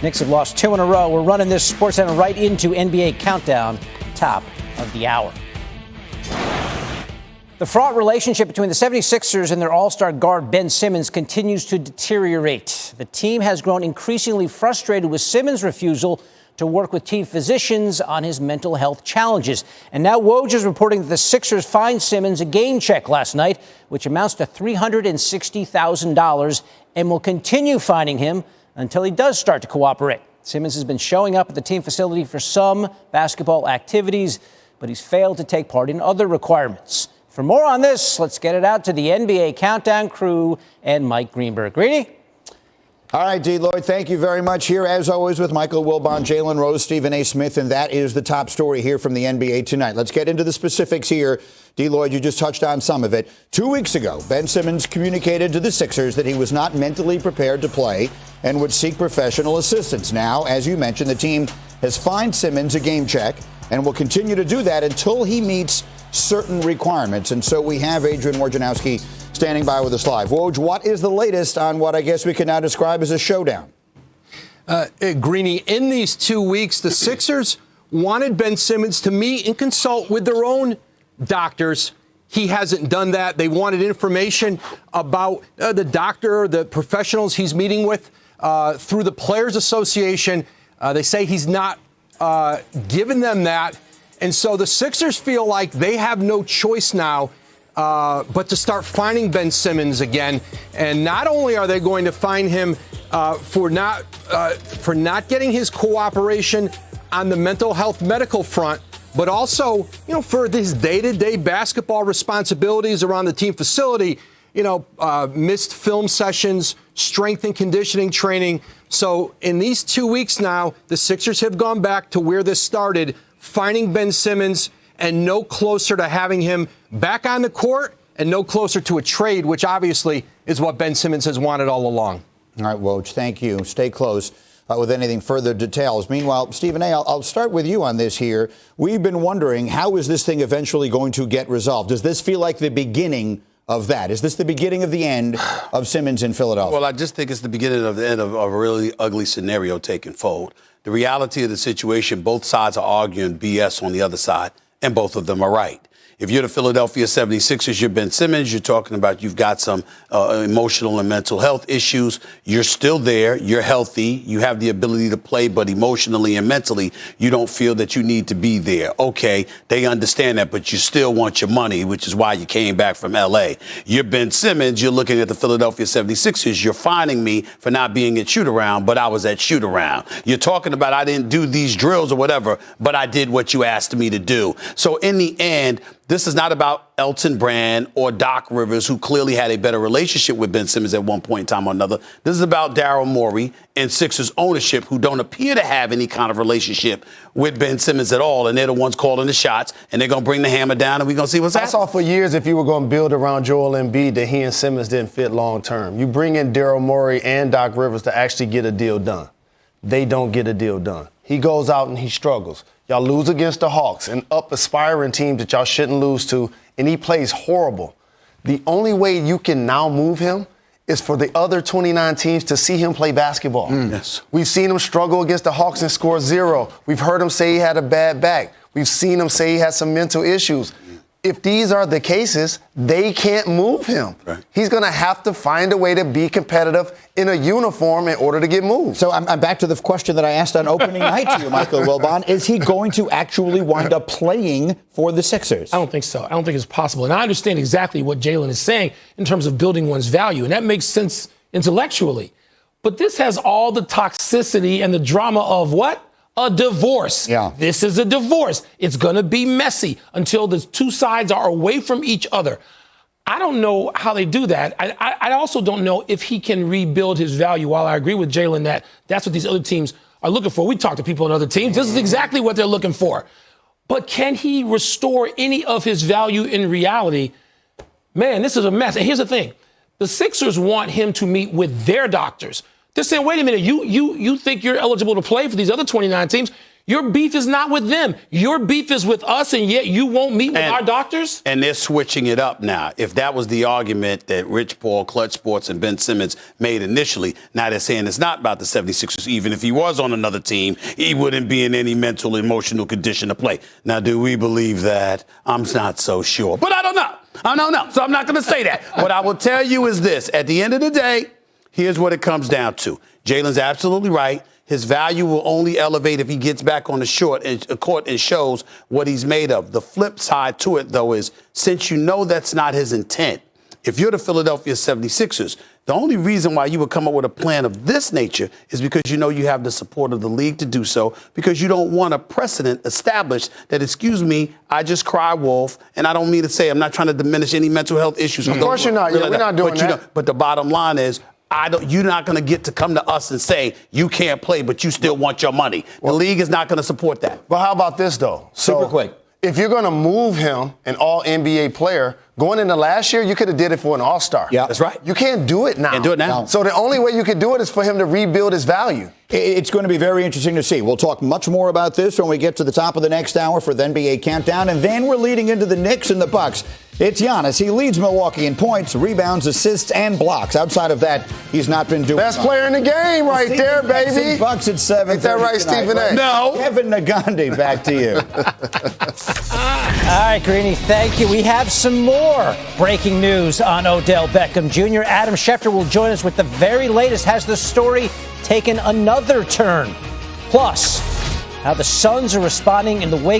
Knicks have lost 2 in a row. We're running this SportsCenter right into NBA Countdown, top of the hour. The fraught relationship between the 76ers and their all-star guard Ben Simmons continues to deteriorate. The team has grown increasingly frustrated with Simmons' refusal to work with team physicians on his mental health challenges. And now Woj is reporting that the Sixers fined Simmons a game check last night, which amounts to $360,000, and will continue fining him until he does start to cooperate. Simmons has been showing up at the team facility for some basketball activities, but he's failed to take part in other requirements. For more on this, let's get it out to the NBA Countdown crew and Mike Greenberg. Greeny? All right, D. Lloyd, thank you very much. Here, as always, with Michael Wilbon, Jalen Rose, Stephen A. Smith, and that is the top story here from the NBA tonight. Let's get into the specifics here. D. Lloyd, you just touched on some of it. 2 weeks ago, Ben Simmons communicated to the Sixers that he was not mentally prepared to play and would seek professional assistance. Now, as you mentioned, the team has fined Simmons a game check and will continue to do that until he meets certain requirements. And so we have Adrian Wojnarowski standing by with us live. Woj, what is the latest on what I guess we can now describe as a showdown? Greeny, in these 2 weeks, the Sixers wanted Ben Simmons to meet and consult with their own doctors. He hasn't done that. They wanted information about the doctor, the professionals he's meeting with through the Players Association. They say he's not given them that. And so the Sixers feel like they have no choice now but to start fining Ben Simmons again. And not only are they going to fine him for not getting his cooperation on the mental health medical front, but also, for his day-to-day basketball responsibilities around the team facility, missed film sessions, strength and conditioning training. So in these 2 weeks now, the Sixers have gone back to where this started, fining Ben Simmons, and no closer to having him back on the court and no closer to a trade, which obviously is what Ben Simmons has wanted all along. All right, Woj, thank you. Stay close with anything further details. Meanwhile, Stephen A., I'll start with you on this here. We've been wondering, how is this thing eventually going to get resolved? Does this feel like the beginning of that? Is this the beginning of the end of Simmons in Philadelphia? Well, I just think it's the beginning of the end of a really ugly scenario taking fold. The reality of the situation, both sides are arguing BS on the other side, and both of them are right. If you're the Philadelphia 76ers, you're Ben Simmons, you're talking about you've got some emotional and mental health issues. You're still there. You're healthy. You have the ability to play, but emotionally and mentally, you don't feel that you need to be there. Okay, they understand that, but you still want your money, which is why you came back from L.A. You're Ben Simmons. You're looking at the Philadelphia 76ers. You're fining me for not being at shoot-around, but I was at shoot-around. You're talking about I didn't do these drills or whatever, but I did what you asked me to do. So in the end, this is not about Elton Brand or Doc Rivers, who clearly had a better relationship with Ben Simmons at one point in time or another. This is about Daryl Morey and Sixers ownership, who don't appear to have any kind of relationship with Ben Simmons at all. And they're the ones calling the shots, and they're going to bring the hammer down, and we're going to see what's happening. I saw for years if you were going to build around Joel Embiid that he and Simmons didn't fit long term. You bring in Daryl Morey and Doc Rivers to actually get a deal done. They don't get a deal done. He goes out and he struggles. Y'all lose against the Hawks, an up-aspiring team that y'all shouldn't lose to, and he plays horrible. The only way you can now move him is for the other 29 teams to see him play basketball. Yes. We've seen him struggle against the Hawks and score 0. We've heard him say he had a bad back. We've seen him say he had some mental issues. If these are the cases, they can't move him. Right. He's going to have to find a way to be competitive in a uniform in order to get moved. So I'm back to the question that I asked on opening night to you, Michael Wilbon. Is he going to actually wind up playing for the Sixers? I don't think so. I don't think it's possible. And I understand exactly what Jalen is saying in terms of building one's value, and that makes sense intellectually. But this has all the toxicity and the drama of what? A divorce. Yeah. This is a divorce. It's going to be messy until the two sides are away from each other. I don't know how they do that. I also don't know if he can rebuild his value. While I agree with Jalen that that's what these other teams are looking for. We talk to people on other teams. This is exactly what they're looking for. But can he restore any of his value in reality? Man, this is a mess. And here's the thing. The Sixers want him to meet with their doctors. They're saying, wait a minute, you think you're eligible to play for these other 29 teams? Your beef is not with them. Your beef is with us, and yet you won't meet with our doctors? And they're switching it up now. If that was the argument that Rich Paul, Clutch Sports, and Ben Simmons made initially, now they're saying it's not about the 76ers. Even if he was on another team, he wouldn't be in any mental, emotional condition to play. Now, do we believe that? I'm not so sure. But I don't know. I don't know. So I'm not going to say that. What I will tell you is this. At the end of the day, here's what it comes down to. Jalen's absolutely right. His value will only elevate if he gets back on the court and shows what he's made of. The flip side to it, though, is since you know that's not his intent, if you're the Philadelphia 76ers, the only reason why you would come up with a plan of this nature is because you know you have the support of the league to do so, because you don't want a precedent established that, excuse me, I just cry wolf, and I don't mean to say I'm not trying to diminish any mental health issues. Of course you're not. Yeah, we're not doing that. But the bottom line is, you're not going to get to come to us and say you can't play, but you still want your money. The league is not going to support that. Well, how about this, though? Super quick. If you're going to move him, an all-NBA player, going into last year, you could have did it for an all-star. Yeah, that's right. You can't do it now. Can't do it now. So the only way you could do it is for him to rebuild his value. It's going to be very interesting to see. We'll talk much more about this when we get to the top of the next hour for the NBA Countdown. And then we're leading into the Knicks and the Bucks. It's Giannis. He leads Milwaukee in points, rebounds, assists, and blocks. Outside of that, he's not been doing Best player in the game right there, baby. Bucks at 7. Ain't that right, Stephen A? No. Kevin Nagandi, back to you. All right, Greeny, thank you. We have some more breaking news on Odell Beckham Jr. Adam Schefter will join us with the very latest. Has the story taken another turn? Plus, how the Suns are responding in the wake